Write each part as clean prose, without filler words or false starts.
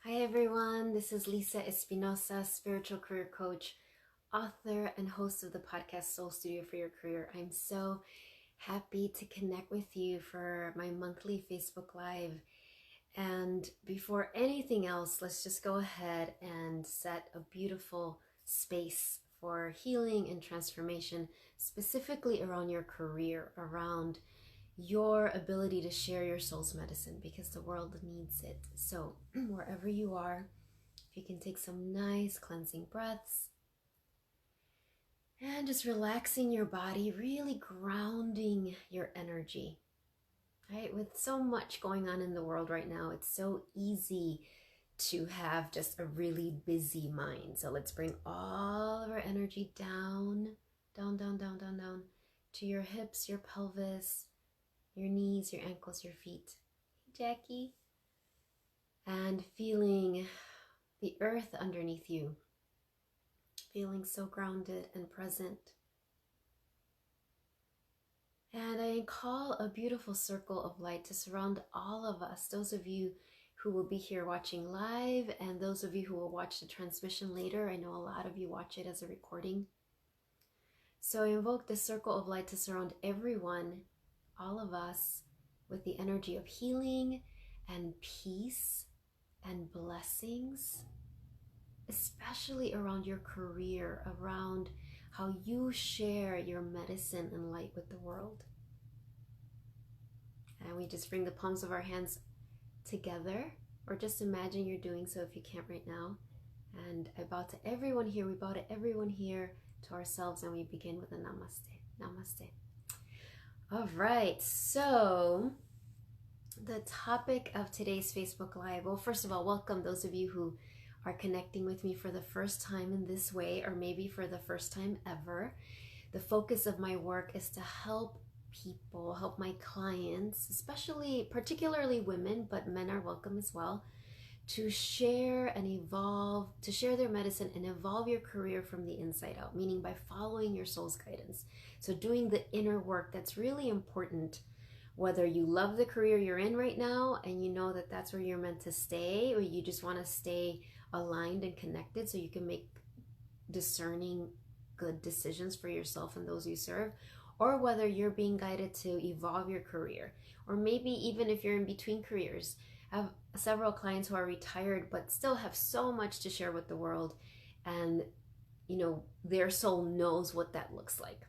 Hi everyone, this is Lisa Espinosa, spiritual career coach, author, and host of the podcast Soul Studio for Your Career. I'm so happy to connect with you for my monthly Facebook Live. And before anything else, let's just go ahead and set a beautiful space for healing and transformation, specifically around your career, around your ability to share your soul's medicine, because the world needs it. So wherever you are, if you can take some nice cleansing breaths and just relaxing your body, really grounding your energy, right? With so much going on in the world right now, it's so easy to have just a really busy mind. So let's bring all of our energy down, down, down, down, down, down to your hips, your pelvis, your knees, your ankles, your feet. Hey, Jackie. And feeling the earth underneath you, feeling so grounded and present. And I call a beautiful circle of light to surround all of us, those of you who will be here watching live and those of you who will watch the transmission later. I know a lot of you watch it as a recording. So I invoke this circle of light to surround everyone, all of us, with the energy of healing and peace and blessings, especially around your career, around how you share your medicine and light with the world. And we just bring the palms of our hands together, or just imagine you're doing so if you can't right now. And I bow to everyone here, we bow to everyone here, to ourselves, and we begin with a namaste. Namaste. All right, so the topic of today's Facebook Live, well, first of all, welcome those of you who are connecting with me for the first time in this way, or maybe for the first time ever. The focus of my work is to help people, help my clients, particularly women, but men are welcome as well, to share and evolve, to share their medicine and evolve your career from the inside out, meaning by following your soul's guidance. So doing the inner work that's really important, whether you love the career you're in right now and you know that that's where you're meant to stay, or you just want to stay aligned and connected so you can make discerning, good decisions for yourself and those you serve, or whether you're being guided to evolve your career, or maybe even if you're in between careers. I have several clients who are retired but still have so much to share with the world, and their soul knows what that looks like.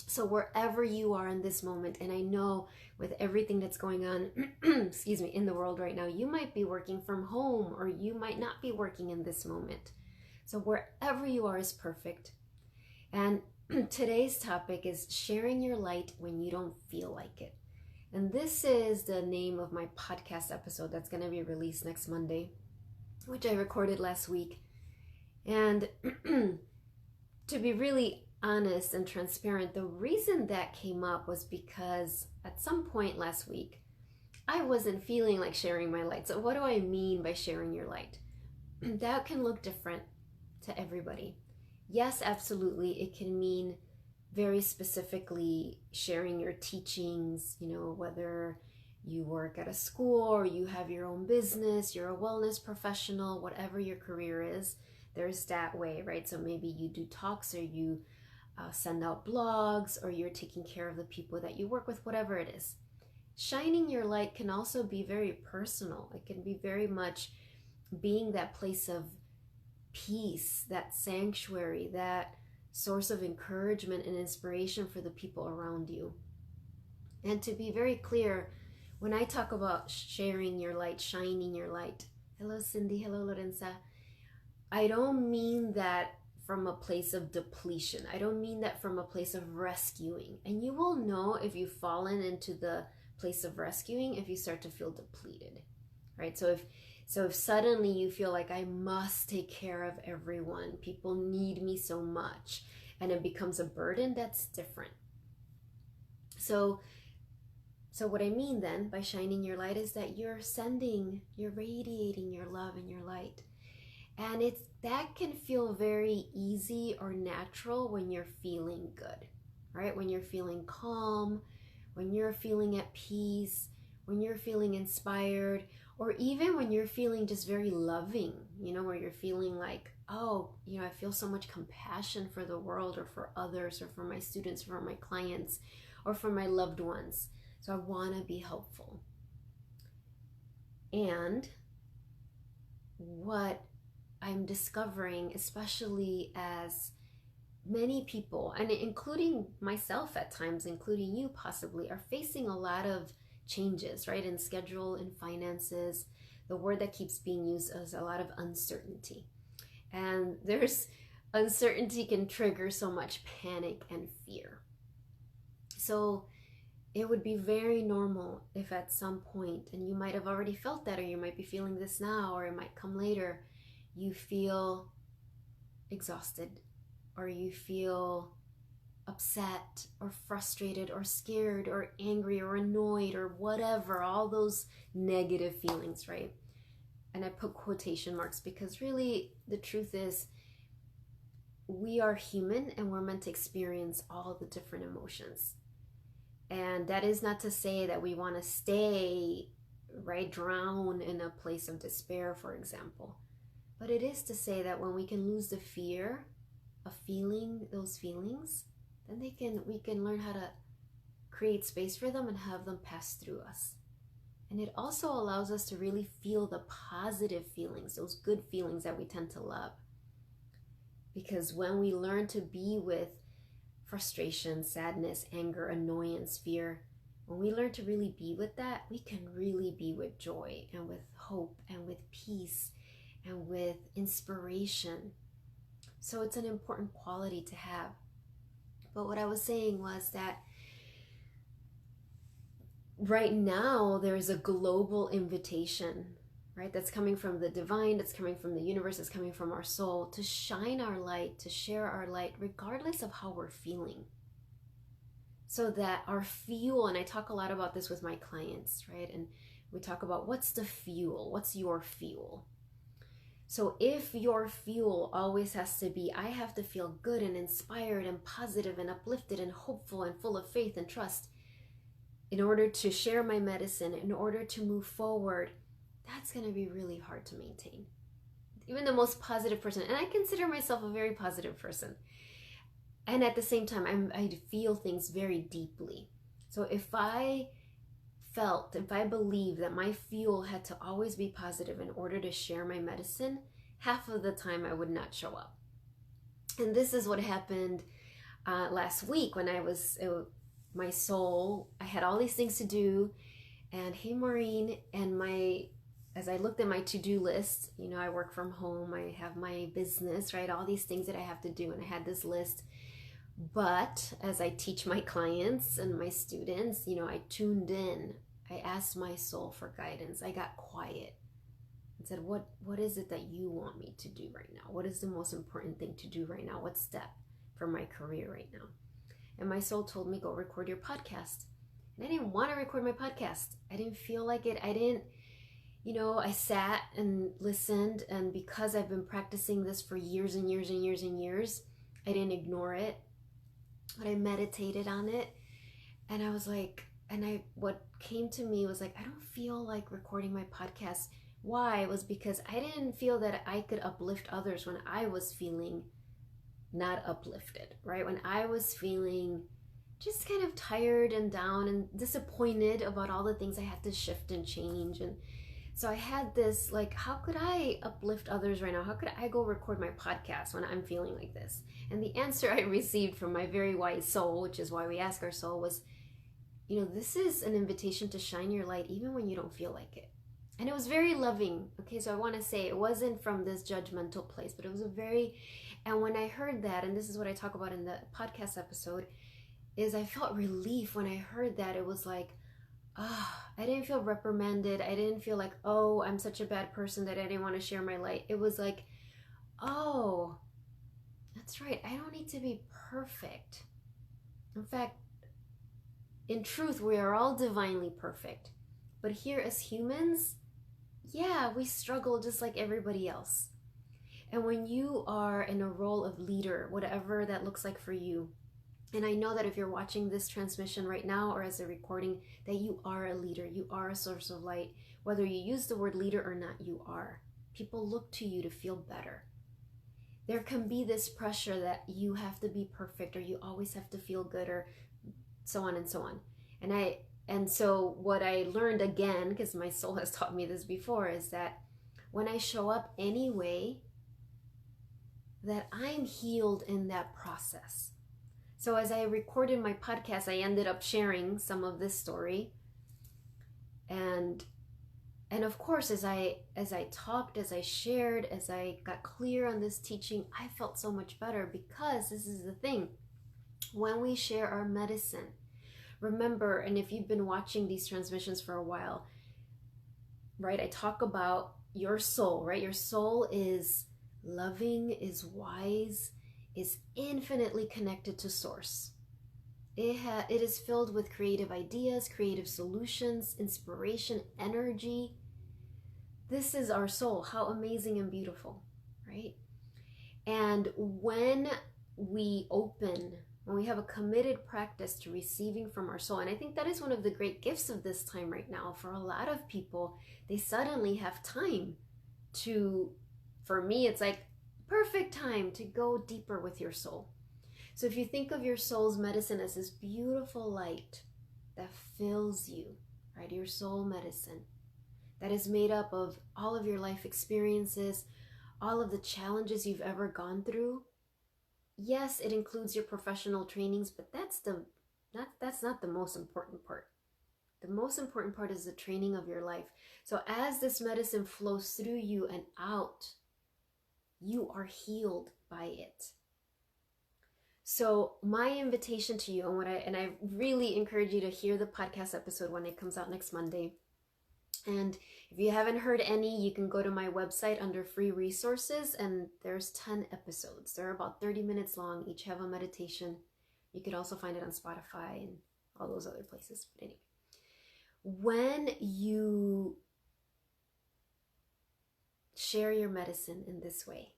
So wherever you are in this moment, and I know with everything that's going on excuse me, in the world right now, you might be working from home or you might not be working in this moment. So wherever you are is perfect. And today's topic is sharing your light when you don't feel like it. And this is the name of my podcast episode that's going to be released next Monday, which I recorded last week. And to be really honest and transparent, the reason that came up was because at some point last week, I wasn't feeling like sharing my light. So what do I mean by sharing your light? That can look different to everybody. Yes, absolutely. It can mean very specifically sharing your teachings, whether you work at a school or you have your own business, you're a wellness professional, whatever your career is, there's that way, right? So maybe you do talks, or you send out blogs, or you're taking care of the people that you work with, whatever it is. Shining your light can also be very personal. It can be very much being that place of peace, that sanctuary, that source of encouragement and inspiration for the people around you. And to be very clear, when I talk about sharing your light, shining your light, hello Cindy, hello Lorenza, I don't mean that from a place of depletion. I don't mean that from a place of rescuing. And you will know if you've fallen into the place of rescuing if you start to feel depleted, right? So if suddenly you feel like I must take care of everyone, people need me so much, and it becomes a burden, that's different. So what I mean then by shining your light is that you're radiating your love and your light. And that can feel very easy or natural when you're feeling good, right? When you're feeling calm, when you're feeling at peace, when you're feeling inspired, Or even when you're feeling just very loving, where you're feeling like, oh, I feel so much compassion for the world or for others or for my students, or for my clients, or for my loved ones. So I want to be helpful. And what I'm discovering, especially as many people, and including myself at times, including you possibly, are facing a lot of changes, right? In schedule, in finances. The word that keeps being used is a lot of uncertainty. And uncertainty can trigger so much panic and fear. So it would be very normal if at some point, and you might have already felt that, or you might be feeling this now, or it might come later, you feel exhausted, or you feel upset or frustrated or scared or angry or annoyed or whatever, all those negative feelings, right? And I put quotation marks because really the truth is we are human and we're meant to experience all the different emotions. And that is not to say that we want to stay, right, drown in a place of despair, for example. But it is to say that when we can lose the fear of feeling those feelings, then we can learn how to create space for them and have them pass through us. And it also allows us to really feel the positive feelings, those good feelings that we tend to love. Because when we learn to be with frustration, sadness, anger, annoyance, fear, when we learn to really be with that, we can really be with joy and with hope and with peace and with inspiration. So it's an important quality to have. But what I was saying was that right now there's a global invitation, right? That's coming from the divine, that's coming from the universe, that's coming from our soul to shine our light, to share our light, regardless of how we're feeling. So that our fuel, and I talk a lot about this with my clients, right? And we talk about what's the fuel? What's your fuel? So if your fuel always has to be, I have to feel good and inspired and positive and uplifted and hopeful and full of faith and trust in order to share my medicine, in order to move forward, that's going to be really hard to maintain. Even the most positive person, and I consider myself a very positive person. And at the same time, I feel things very deeply. So if I believe that my fuel had to always be positive in order to share my medicine, half of the time I would not show up. And this is what happened last week when my soul, I had all these things to do, and hey Maureen, and as I looked at my to-do list, I work from home, I have my business, right? All these things that I have to do, and I had this list. But as I teach my clients and my students, I tuned in. I asked my soul for guidance. I got quiet and said, what is it that you want me to do right now? What is the most important thing to do right now? What step for my career right now? And my soul told me, go record your podcast. And I didn't want to record my podcast. I didn't feel like it. I sat and listened. And because I've been practicing this for years and years and years and years, I didn't ignore it. But I meditated on it. And I was like, what came to me was like, I don't feel like recording my podcast. Why? It was because I didn't feel that I could uplift others when I was feeling not uplifted, right? When I was feeling just kind of tired and down and disappointed about all the things I had to shift and change. And so I had this, like, how could I uplift others right now? How could I go record my podcast when I'm feeling like this? And the answer I received from my very wise soul, which is why we ask our soul, was, this is an invitation to shine your light even when you don't feel like it. And it was very loving. Okay, so I want to say it wasn't from this judgmental place, but it was and when I heard that, and this is what I talk about in the podcast episode, is I felt relief when I heard that. It was like, I didn't feel reprimanded. I didn't feel like, oh, I'm such a bad person that I didn't want to share my light. It was like, oh, that's right. I don't need to be perfect. In fact, in truth, we are all divinely perfect. But here as humans, yeah, we struggle just like everybody else. And when you are in a role of leader, whatever that looks like for you, And I know that if you're watching this transmission right now or as a recording, that you are a leader, you are a source of light. Whether you use the word leader or not, you are. People look to you to feel better. There can be this pressure that you have to be perfect, or you always have to feel good, or so on and so on. And so what I learned again, because my soul has taught me this before, is that when I show up anyway, that I'm healed in that process. So as I recorded my podcast, I ended up sharing some of this story. And of course, as I talked, as I shared, as I got clear on this teaching, I felt so much better, because this is the thing. When we share our medicine, remember, and if you've been watching these transmissions for a while, right, I talk about your soul, right? Your soul is loving, is wise, is infinitely connected to source. It is filled with creative ideas, creative solutions, inspiration, energy. This is our soul. How amazing and beautiful, right? And when we have a committed practice to receiving from our soul, and I think that is one of the great gifts of this time right now. For a lot of people, they suddenly have time to, for me, it's like perfect time to go deeper with your soul. So if you think of your soul's medicine as this beautiful light that fills you, right? Your soul medicine that is made up of all of your life experiences, all of the challenges you've ever gone through. Yes, it includes your professional trainings, but that's not the most important part. The most important part is the training of your life. So as this medicine flows through you and out, you are healed by it. So my invitation to you, and I really encourage you to hear the podcast episode when it comes out next Monday. And if you haven't heard any, you can go to my website under free resources, and there's 10 episodes. They're about 30 minutes long. Each have a meditation. You could also find it on Spotify and all those other places. But anyway, when you share your medicine in this way,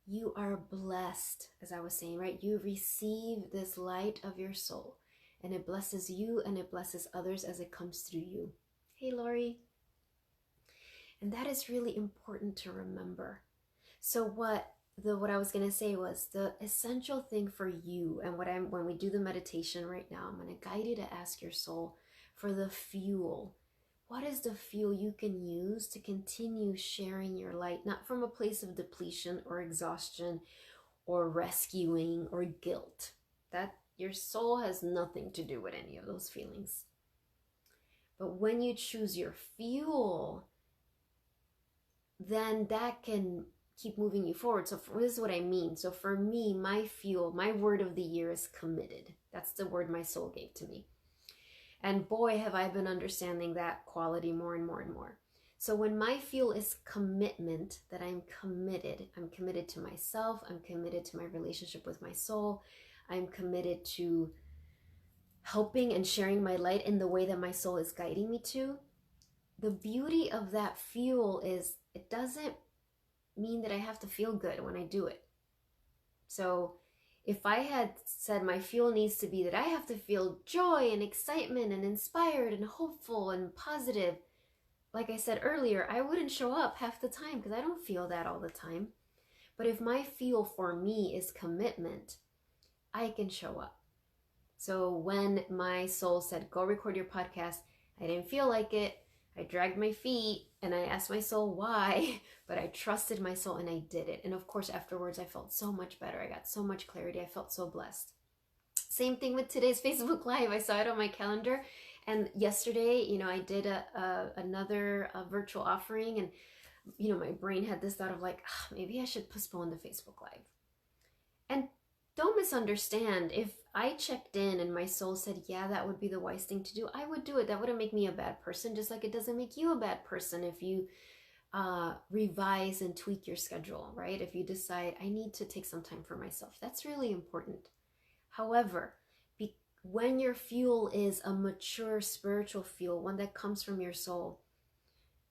you are blessed, as I was saying, right? You receive this light of your soul, and it blesses you and it blesses others as it comes through you. Hey, Lori. And that is really important to remember. So what I was going to say was the essential thing for you, and when we do the meditation right now, I'm going to guide you to ask your soul for the fuel. What is the fuel you can use to continue sharing your light, not from a place of depletion or exhaustion or rescuing or guilt? That your soul has nothing to do with any of those feelings. But when you choose your fuel, then that can keep moving you forward. So this is what I mean. So for me, my fuel, my word of the year is committed. That's the word my soul gave to me. And boy, have I been understanding that quality more and more and more. So when my fuel is commitment, that I'm committed to myself, I'm committed to my relationship with my soul, I'm committed to helping and sharing my light in the way that my soul is guiding me to. The beauty of that fuel is it doesn't mean that I have to feel good when I do it. So if I had said my fuel needs to be that I have to feel joy and excitement and inspired and hopeful and positive, like I said earlier, I wouldn't show up half the time because I don't feel that all the time. But if my fuel for me is commitment, I can show up. So when my soul said, go record your podcast, I didn't feel like it. I dragged my feet and I asked my soul why, but I trusted my soul and I did it. And of course, afterwards, I felt so much better. I got so much clarity. I felt so blessed. Same thing with today's Facebook Live. I saw it on my calendar. And yesterday, I did another virtual offering, and, my brain had this thought of like, maybe I should postpone the Facebook Live. And don't misunderstand. If I checked in and my soul said, yeah, that would be the wise thing to do, I would do it. That wouldn't make me a bad person, just like it doesn't make you a bad person if you revise and tweak your schedule, right? If you decide, I need to take some time for myself, that's really important. However, when your fuel is a mature spiritual fuel, one that comes from your soul,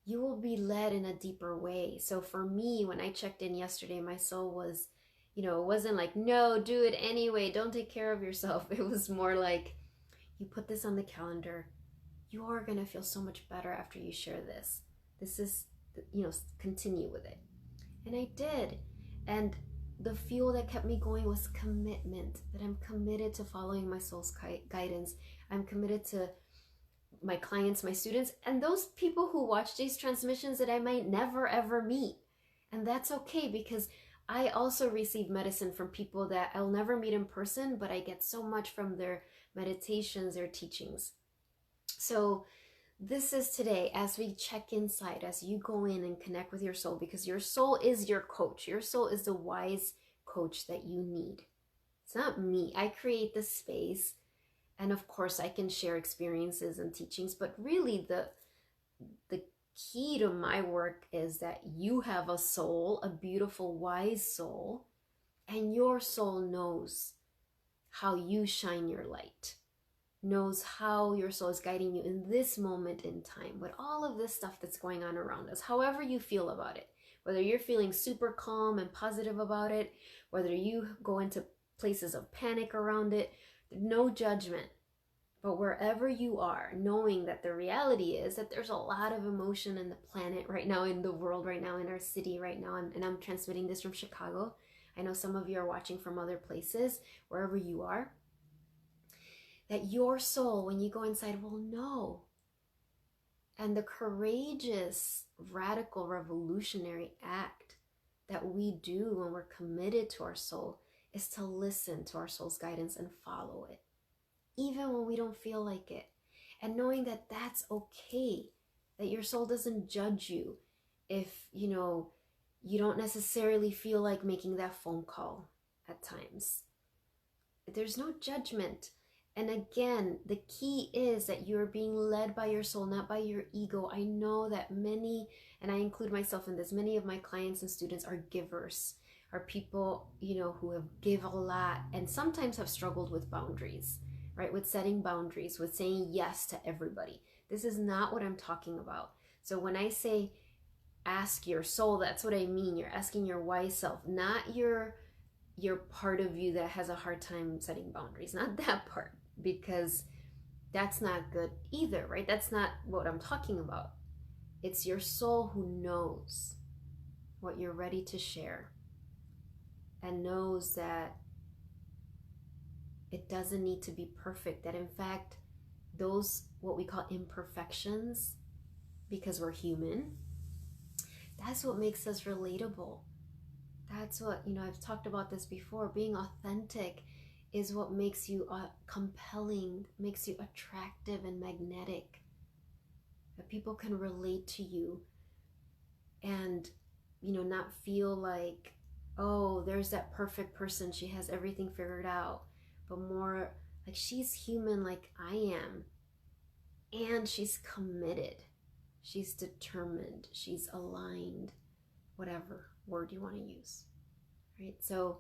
you will be led in a deeper way. So for me, when I checked in yesterday, my soul was it wasn't like, no, do it anyway, don't take care of yourself. It was more like, you put this on the calendar, you're gonna feel so much better after you share this. This is, continue with it. And I did. And the fuel that kept me going was commitment, that I'm committed to following my soul's guidance. I'm committed to my clients, my students, and those people who watch these transmissions that I might never ever meet. And that's okay, because I also receive medicine from people that I'll never meet in person, but I get so much from their meditations, their teachings. So this is today, as we check inside, as you go in and connect with your soul, because your soul is your coach. Your soul is the wise coach that you need. It's not me. I create the space, and of course I can share experiences and teachings, but really the key to my work is that you have a soul, a beautiful, wise soul, and your soul knows how you shine your light, knows how your soul is guiding you in this moment in time with all of this stuff that's going on around us, however you feel about it, whether you're feeling super calm and positive about it, whether you go into places of panic around it, no judgment. But wherever you are, knowing that the reality is that there's a lot of emotion in the planet right now, in the world right now, in our city right now, and I'm transmitting this from Chicago. I know some of you are watching from other places, wherever you are, that your soul, when you go inside, will know. And the courageous, radical, revolutionary act that we do when we're committed to our soul is to listen to our soul's guidance and follow it, even when we don't feel like it. And knowing that that's okay, that your soul doesn't judge you if, you don't necessarily feel like making that phone call at times. There's no judgment. And again, the key is that you're being led by your soul, not by your ego. I know that many, and I include myself in this, many of my clients and students are givers, are people, who have give a lot and sometimes have struggled with boundaries, right? With setting boundaries, with saying yes to everybody. This is not what I'm talking about. So when I say ask your soul, that's what I mean. You're asking your wise self, not your part of you that has a hard time setting boundaries, not that part, because that's not good either, right? That's not what I'm talking about. It's your soul who knows what you're ready to share and knows that it doesn't need to be perfect, that in fact, those, what we call imperfections, because we're human, that's what makes us relatable. That's what, I've talked about this before. Being authentic is what makes you compelling, makes you attractive and magnetic. That people can relate to you and, not feel like, oh, there's that perfect person, she has everything figured out, but more like she's human like I am. And she's committed. She's determined. She's aligned. Whatever word you want to use. Right? So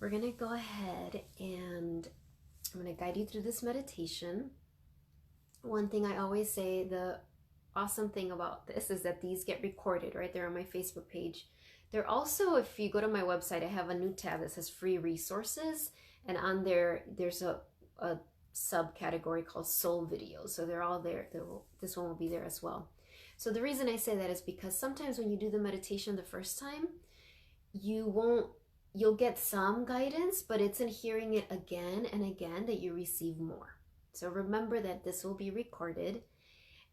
we're going to go ahead and I'm going to guide you through this meditation. One thing I always say, the awesome thing about this is that these get recorded, right? They're on my Facebook page. They're also, if you go to my website, I have a new tab that says free resources. And on there, there's a subcategory called soul videos. So they're all there. This one will be there as well. So the reason I say that is because sometimes when you do the meditation the first time, you'll get some guidance, but it's in hearing it again and again that you receive more. So remember that this will be recorded.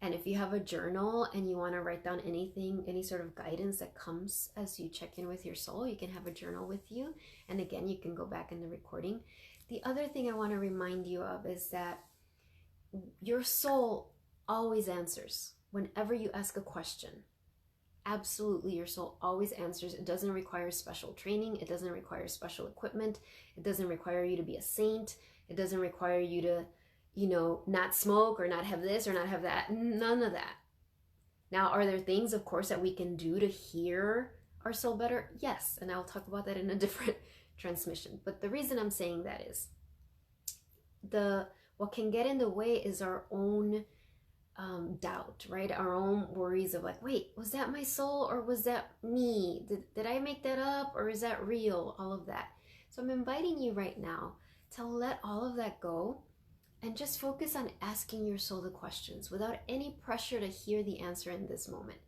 And if you have a journal and you want to write down anything, any sort of guidance that comes as you check in with your soul, you can have a journal with you. And again, you can go back in the recording. The other thing I want to remind you of is that your soul always answers whenever you ask a question. Absolutely, your soul always answers. It doesn't require special training. It doesn't require special equipment. It doesn't require you to be a saint. It doesn't require you to, not smoke or not have this or not have that. None of that. Now, are there things, of course, that we can do to hear our soul better? Yes, and I'll talk about that in a different transmission. But the reason I'm saying that is what can get in the way is our own doubt, right? Our own worries of like, wait, was that my soul or was that me? Did I make that up or is that real? All of that. So I'm inviting you right now to let all of that go and just focus on asking your soul the questions without any pressure to hear the answer in this moment.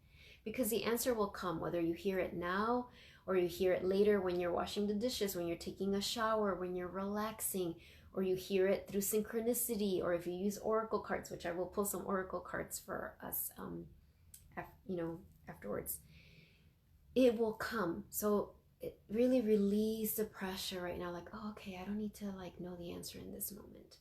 Because the answer will come whether you hear it now or you hear it later when you're washing the dishes, when you're taking a shower, when you're relaxing, or you hear it through synchronicity, or if you use oracle cards, which I will pull some oracle cards for us, afterwards. It will come. So really release the pressure right now. Like, oh, okay, I don't need to like know the answer in this moment.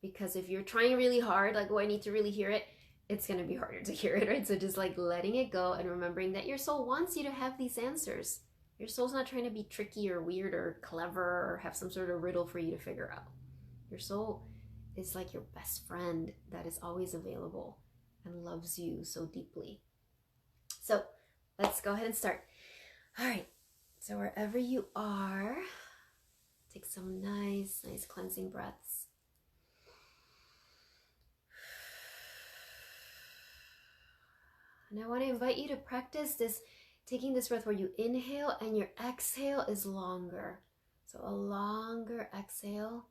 Because if you're trying really hard, like, oh, I need to really hear it, it's going to be harder to hear it, right? So just like letting it go and remembering that your soul wants you to have these answers. Your soul's not trying to be tricky or weird or clever or have some sort of riddle for you to figure out. Your soul is like your best friend that is always available and loves you so deeply. So let's go ahead and start. All right. So wherever you are, take some nice cleansing breaths. And I want to invite you to practice this, taking this breath where you inhale and your exhale is longer. So a longer exhale,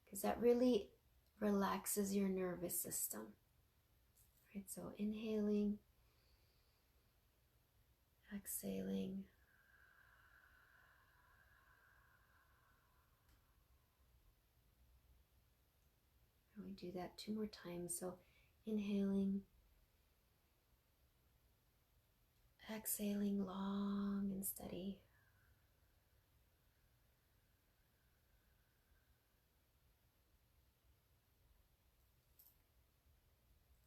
because that really relaxes your nervous system. Right? So inhaling, exhaling. And we do that 2 more times. So inhaling, exhaling long and steady.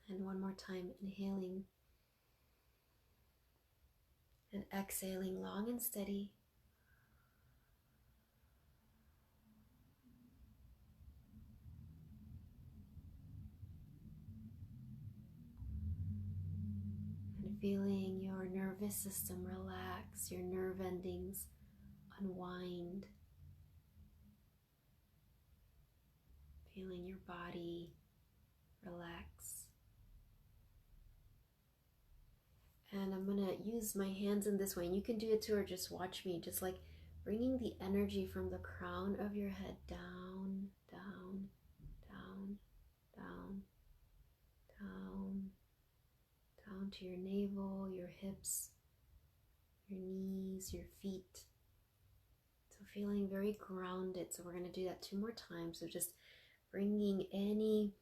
And 1 more time, inhaling and exhaling long and steady. And feeling your nervous system relax, your nerve endings unwind. Feeling your body relax. And I'm gonna use my hands in this way, and you can do it too, or just watch me, just like bringing the energy from the crown of your head down, down, down, down, down, down to your navel, your hips, your knees, your feet. So feeling very grounded. So we're gonna do that 2 more times. So just bringing any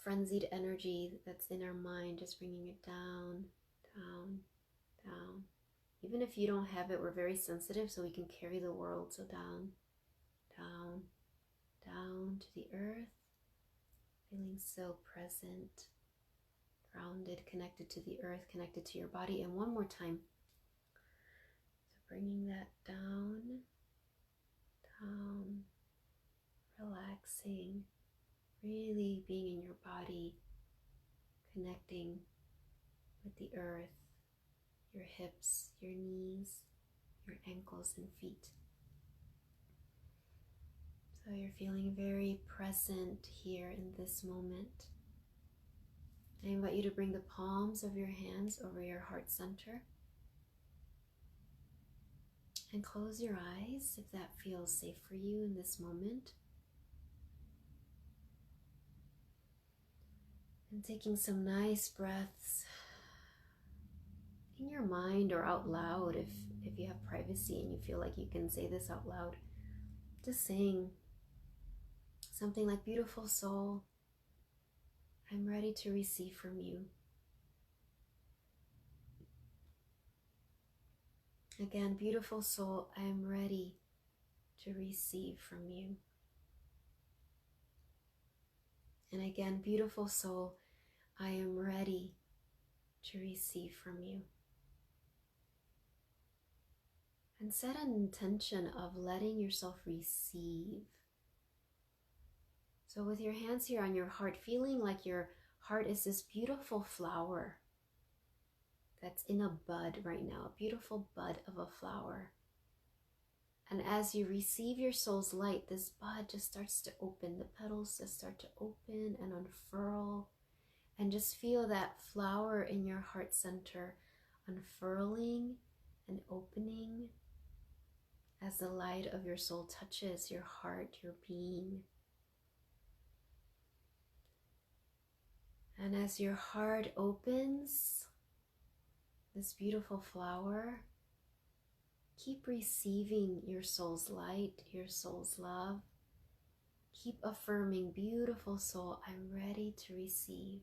frenzied energy that's in our mind, just bringing it down, down, down. Even if you don't have it, we're very sensitive, so we can carry the world. So down, down, down to the earth, feeling so present, grounded, connected to the earth, connected to your body. And 1 more time. So bringing that down, down, relaxing, really being in your body, connecting with the earth, your hips, your knees, your ankles and feet. So you're feeling very present here in this moment. I invite you to bring the palms of your hands over your heart center. And close your eyes if that feels safe for you in this moment. And taking some nice breaths in your mind or out loud if you have privacy and you feel like you can say this out loud. Just saying something like, beautiful soul, I'm ready to receive from you. Again, beautiful soul, I am ready to receive from you. And again, beautiful soul, I am ready to receive from you. And set an intention of letting yourself receive. So with your hands here on your heart, feeling like your heart is this beautiful flower that's in a bud right now, a beautiful bud of a flower. And as you receive your soul's light, this bud just starts to open. The petals just start to open and unfurl. And just feel that flower in your heart center unfurling and opening as the light of your soul touches your heart, your being. And as your heart opens, this beautiful flower, keep receiving your soul's light, your soul's love. Keep affirming, beautiful soul, I'm ready to receive.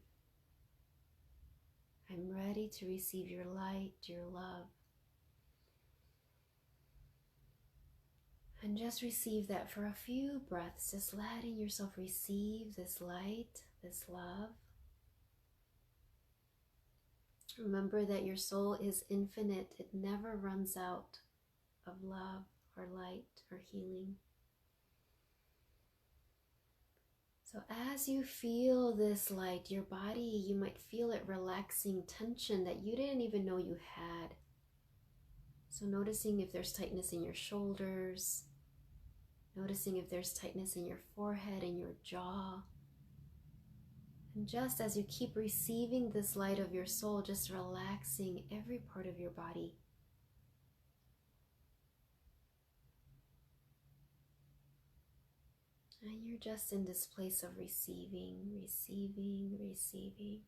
I'm ready to receive your light, your love. And just receive that for a few breaths, just letting yourself receive this light, this love. Remember that your soul is infinite. It never runs out of love or light or healing. So as you feel this light, your body, you might feel it relaxing tension that you didn't even know you had. So noticing if there's tightness in your shoulders, noticing if there's tightness in your forehead and your jaw. And just as you keep receiving this light of your soul, just relaxing every part of your body. And you're just in this place of receiving, receiving, receiving.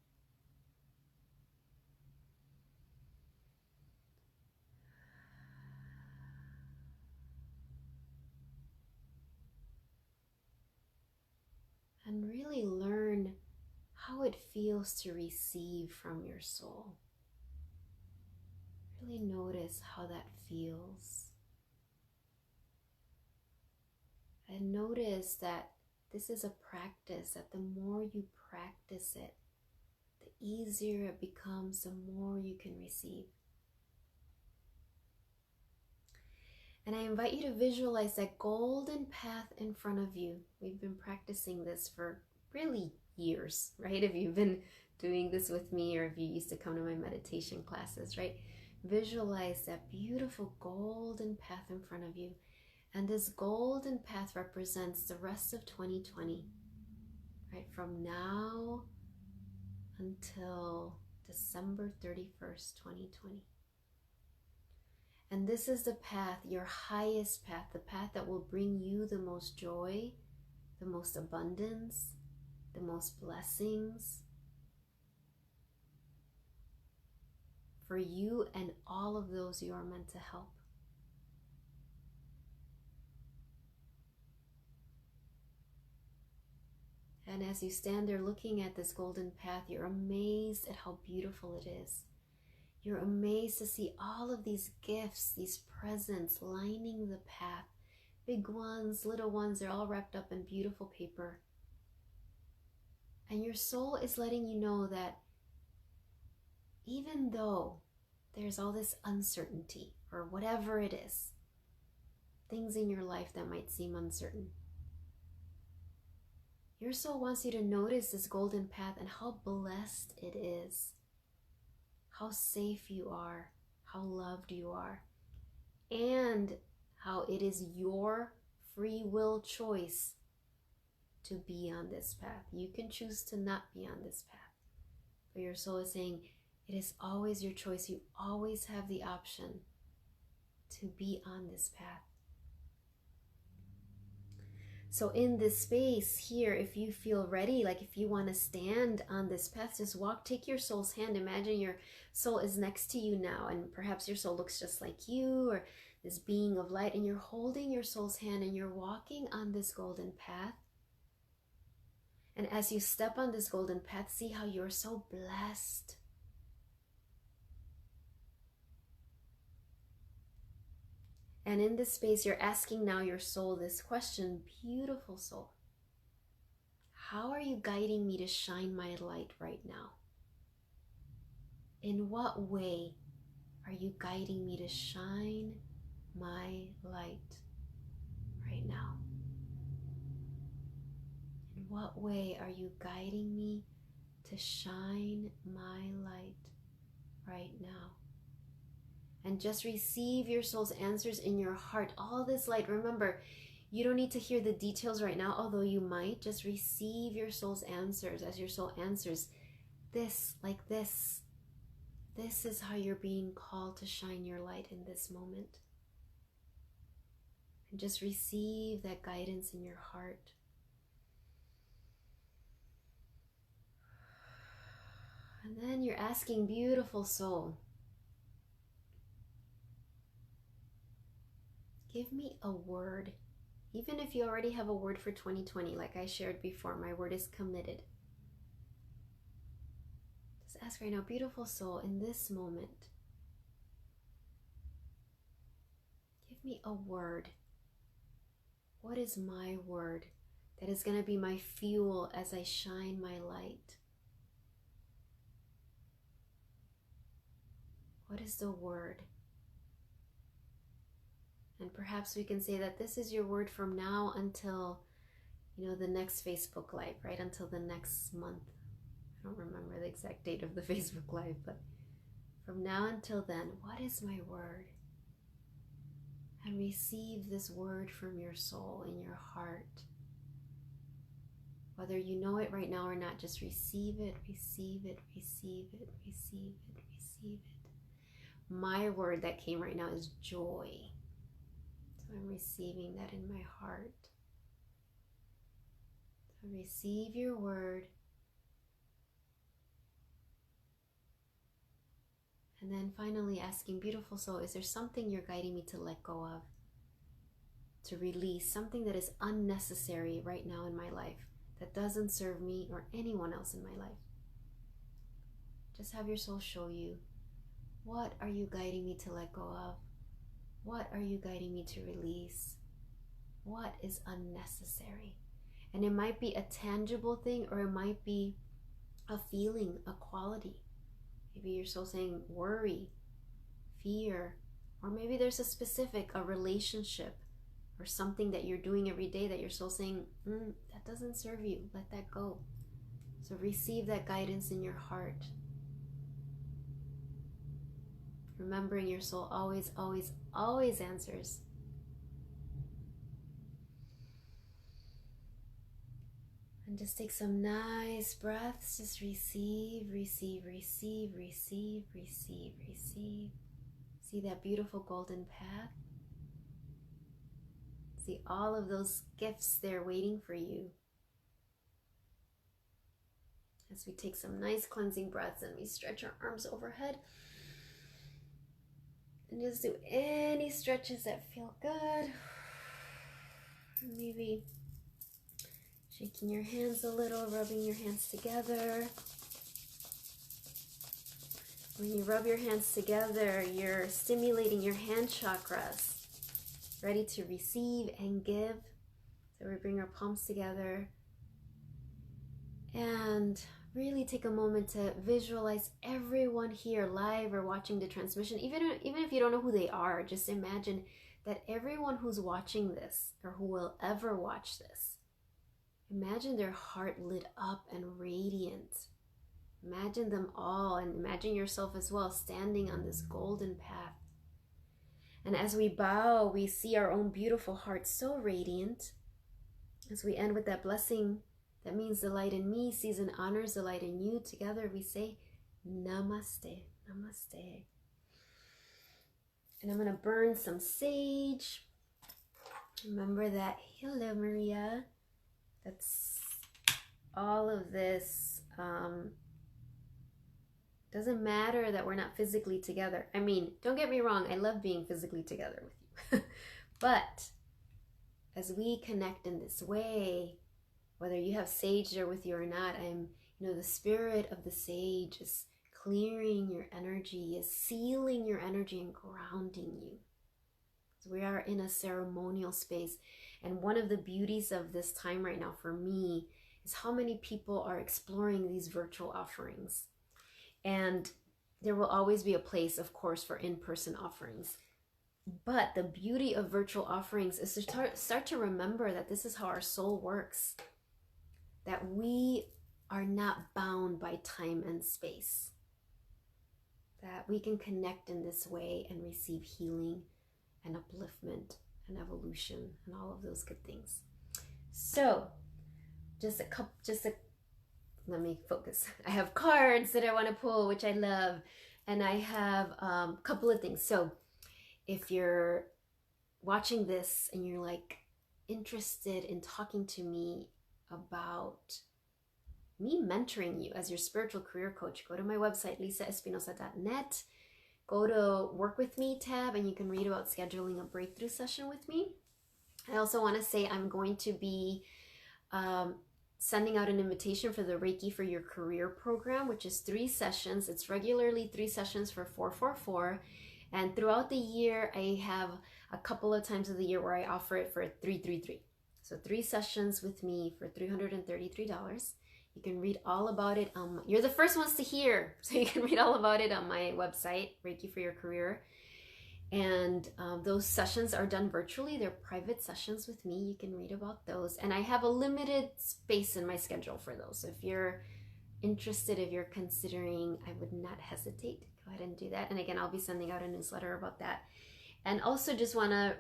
And really learn how it feels to receive from your soul. Really notice how that feels. And notice that this is a practice, that the more you practice it, the easier it becomes, the more you can receive. And I invite you to visualize that golden path in front of you. We've been practicing this for really years, right? If you've been doing this with me, or if you used to come to my meditation classes, right? Visualize that beautiful golden path in front of you. And this golden path represents the rest of 2020, right? From now until December 31st, 2020. And this is the path, your highest path, the path that will bring you the most joy, the most abundance, the most blessings for you and all of those you are meant to help. And as you stand there looking at this golden path, you're amazed at how beautiful it is. You're amazed to see all of these gifts, these presents lining the path. Big ones, little ones, they're all wrapped up in beautiful paper. And your soul is letting you know that even though there's all this uncertainty, or whatever it is, things in your life that might seem uncertain, your soul wants you to notice this golden path and how blessed it is, how safe you are, how loved you are, and how it is your free will choice to be on this path. You can choose to not be on this path, but your soul is saying it is always your choice. You always have the option to be on this path. So in this space here, if you feel ready, like if you want to stand on this path, just walk, take your soul's hand. Imagine your soul is next to you now, and perhaps your soul looks just like you, or this being of light, and you're holding your soul's hand and you're walking on this golden path. And as you step on this golden path, see how you're so blessed. And in this space, you're asking now your soul this question, beautiful soul, how are you guiding me to shine my light right now? In what way are you guiding me to shine my light right now? In what way are you guiding me to shine my light right now? And just receive your soul's answers in your heart. All this light. Remember, you don't need to hear the details right now, although you might. Just receive your soul's answers. As your soul answers, this, like this. This is how you're being called to shine your light in this moment. And just receive that guidance in your heart. And then you're asking, beautiful soul, give me a word. Even if you already have a word for 2020, like I shared before, my word is committed. Just ask right now, beautiful soul, in this moment, give me a word. What is my word that is going to be my fuel as I shine my light? What is the word? And perhaps we can say that this is your word from now until, the next Facebook Live, right? Until the next month. I don't remember the exact date of the Facebook Live, but from now until then, what is my word? And receive this word from your soul in your heart. Whether you know it right now or not, just receive it, receive it, receive it, receive it, receive it. My word that came right now is joy. So I'm receiving that in my heart. So receive your word. And then finally asking, beautiful soul, is there something you're guiding me to let go of? To release something that is unnecessary right now in my life, that doesn't serve me or anyone else in my life. Just have your soul show you. What are you guiding me to let go of? What are you guiding me to release? What is unnecessary? And it might be a tangible thing, or it might be a feeling, a quality. Maybe your soul saying worry, fear, or maybe there's a relationship or something that you're doing every day that your soul saying, that doesn't serve you, let that go. So receive that guidance in your heart. Remembering your soul always, always, always answers. And just take some nice breaths. Just receive, receive, receive, receive, receive, receive. See that beautiful golden path? See all of those gifts there waiting for you. As we take some nice cleansing breaths and we stretch our arms overhead. And just do any stretches that feel good. Maybe shaking your hands a little, rubbing your hands together. When you rub your hands together, you're stimulating your hand chakras, ready to receive and give. So we bring our palms together and really take a moment to visualize everyone here live or watching the transmission. Even if you don't know who they are, just imagine that everyone who's watching this or who will ever watch this, imagine their heart lit up and radiant. Imagine them all, and imagine yourself as well standing on this golden path. And as we bow, we see our own beautiful heart so radiant. As we end with that blessing, that means the light in me sees and honors the light in you. Together we say, Namaste, Namaste. And I'm going to burn some sage. Remember that. Hello, Maria. That's all of this. Doesn't matter that we're not physically together. I mean, don't get me wrong. I love being physically together with you. But as we connect in this way, whether you have sage there with you or not, the spirit of the sage is clearing your energy, is sealing your energy and grounding you. So we are in a ceremonial space. And one of the beauties of this time right now for me is how many people are exploring these virtual offerings. And there will always be a place, of course, for in-person offerings. But the beauty of virtual offerings is to start to remember that this is how our soul works. That we are not bound by time and space. That we can connect in this way and receive healing and upliftment and evolution and all of those good things. So, just a let me focus. I have cards that I want to pull, which I love. And I have a couple of things. So if you're watching this and you're like interested in talking to me about me mentoring you as your spiritual career coach, go to my website, lisaespinosa.net. Go to Work With Me tab and you can read about scheduling a breakthrough session with me. I also want to say I'm going to be sending out an invitation for the Reiki for Your Career program, which is 3 sessions. It's regularly 3 sessions for $444. And throughout the year, I have a couple of times of the year where I offer it for $333. So 3 sessions with me for $333. You can read all about it. You're the first ones to hear, so you can read all about it on my website, Reiki for Your Career. And those sessions are done virtually. They're private sessions with me. You can read about those. And I have a limited space in my schedule for those. So if you're interested, if you're considering, I would not hesitate. Go ahead and do that. And again, I'll be sending out a newsletter about that. And also just want to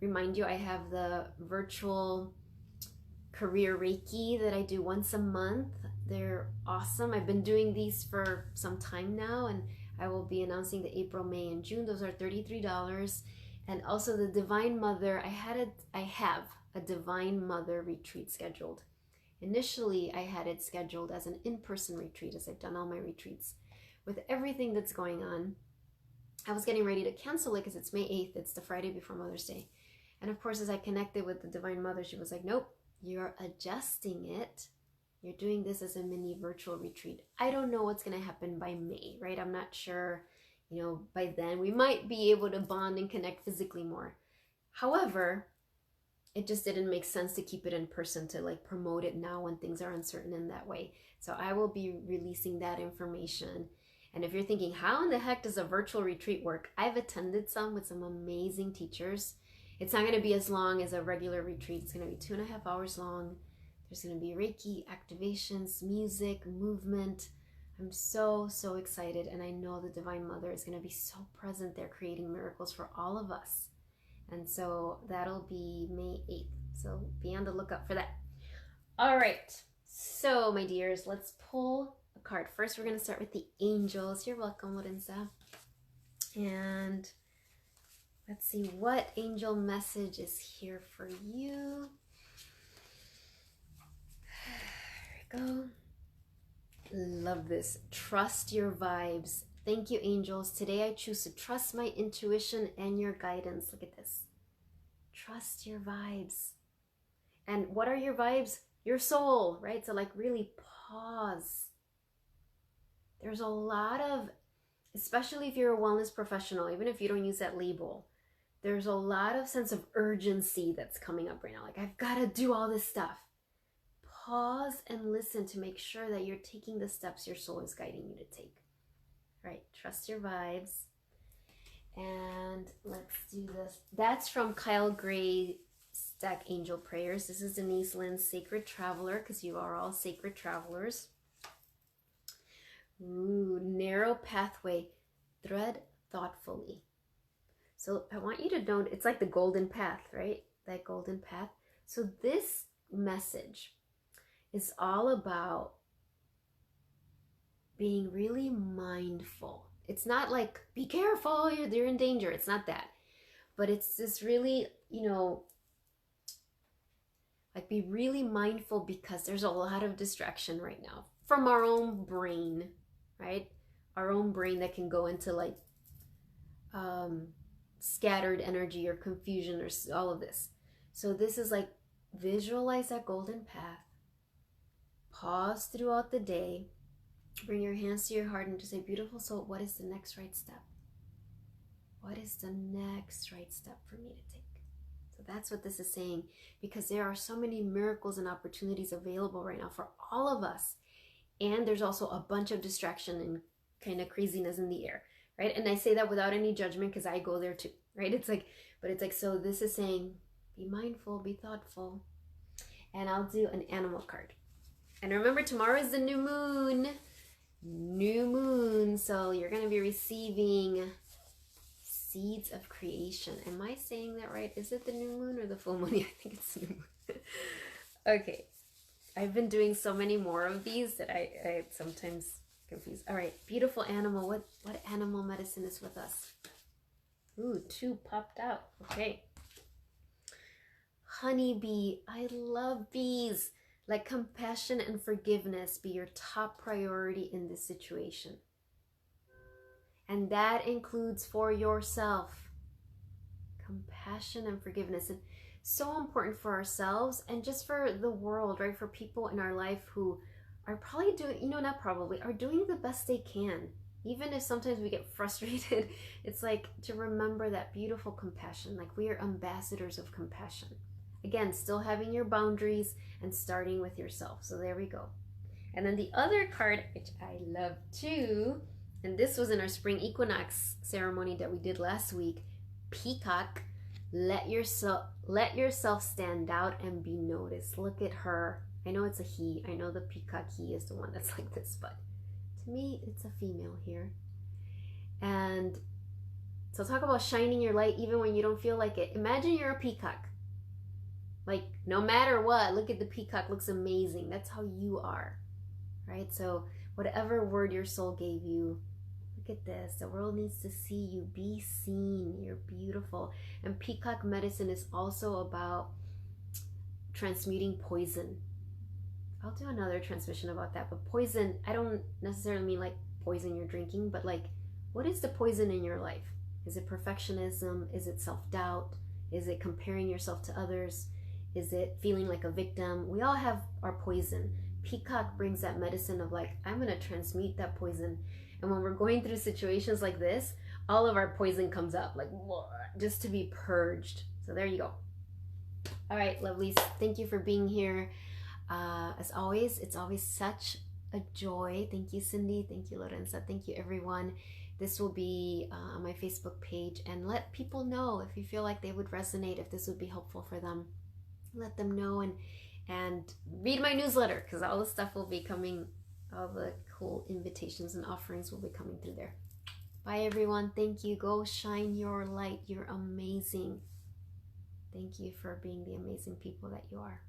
remind you, I have the virtual career Reiki that I do once a month. They're awesome. I've been doing these for some time now, and I will be announcing the April, May, and June. Those are $33. And also the Divine Mother, I have a Divine Mother retreat scheduled. Initially, I had it scheduled as an in-person retreat, as I've done all my retreats. With everything that's going on, I was getting ready to cancel it because it's May 8th. It's the Friday before Mother's Day. And of course, as I connected with the Divine Mother, she was like, nope, you're adjusting it. You're doing this as a mini virtual retreat. I don't know what's going to happen by May, right? I'm not sure, by then we might be able to bond and connect physically more. However, it just didn't make sense to keep it in person, to like promote it now when things are uncertain in that way. So I will be releasing that information. And if you're thinking, how in the heck does a virtual retreat work? I've attended some with some amazing teachers. It's not going to be as long as a regular retreat. It's going to be 2.5 hours long. There's going to be Reiki, activations, music, movement. I'm so, so excited. And I know the Divine Mother is going to be so present there, creating miracles for all of us. And so that'll be May 8th. So be on the lookout for that. All right. So, my dears, let's pull a card. First, we're going to start with the angels. You're welcome, Lorenza. And let's see what angel message is here for you. There we go. Love this. Trust your vibes. Thank you, angels. Today I choose to trust my intuition and your guidance. Look at this. Trust your vibes. And what are your vibes? Your soul, right? So like really pause. There's a lot of, especially if you're a wellness professional, even if you don't use that label, there's a lot of sense of urgency that's coming up right now. Like, I've got to do all this stuff. Pause and listen to make sure that you're taking the steps your soul is guiding you to take. Right, trust your vibes. And let's do this. That's from Kyle Gray Stack Angel Prayers. This is Denise Lynn's Sacred Traveler, because you are all sacred travelers. Ooh, narrow pathway. Tread thoughtfully. So I want you to know, it's like the golden path, right? That golden path. So this message is all about being really mindful. It's not like, be careful, you're in danger. It's not that. But it's this really, like be really mindful, because there's a lot of distraction right now from our own brain, right? Our own brain that can go into like scattered energy or confusion or all of this. So this is like, visualize that golden path. Pause throughout the day. Bring your hands to your heart and just say, beautiful soul, what is the next right step? What is the next right step for me to take? So that's what this is saying, because there are so many miracles and opportunities available right now for all of us. And there's also a bunch of distraction and kind of craziness in the air, right? And I say that without any judgment, because I go there too, right? It's like, so this is saying, be mindful, be thoughtful. And I'll do an animal card. And remember, tomorrow is the new moon. New moon. So you're going to be receiving seeds of creation. Am I saying that right? Is it the new moon or the full moon? Yeah, I think it's the new moon. Okay. I've been doing so many more of these that I sometimes confuse. All right, beautiful animal. What animal medicine is with us? Ooh, 2 popped out. Okay. Honeybee. I love bees. Let compassion and forgiveness be your top priority in this situation. And that includes for yourself. Compassion and forgiveness. And so important for ourselves and just for the world, right? For people in our life who are probably doing, not probably, are doing the best they can. Even if sometimes we get frustrated, it's like to remember that beautiful compassion. Like we are ambassadors of compassion. Again, still having your boundaries and starting with yourself. So there we go. And then the other card, which I love too, and this was in our spring equinox ceremony that we did last week, Peacock. Let yourself stand out and be noticed. Look at her. I know it's a he. I know the peacock he is the one that's like this, but to me, it's a female here. And so talk about shining your light even when you don't feel like it. Imagine you're a peacock. Like no matter what, look at the peacock, looks amazing. That's how you are, right? So whatever word your soul gave you, look at this. The world needs to see you. Be seen. You're beautiful. And peacock medicine is also about transmuting poison. I'll do another transmission about that. But poison, I don't necessarily mean like poison you're drinking, but like what is the poison in your life? Is it perfectionism? Is it self-doubt? Is it comparing yourself to others? Is it feeling like a victim? We all have our poison. Peacock brings that medicine of like, I'm going to transmute that poison. And when we're going through situations like this, all of our poison comes up, like just to be purged. So there you go. All right, lovelies. Thank you for being here. As always, it's always such a joy. Thank you, Cindy. Thank you, Lorenza. Thank you, everyone. This will be on my Facebook page. And let people know if you feel like they would resonate, if this would be helpful for them. Let them know and read my newsletter because all the stuff will be coming. All the cool invitations and offerings will be coming through there. Bye, everyone. Thank you. Go shine your light. You're amazing. Thank you for being the amazing people that you are.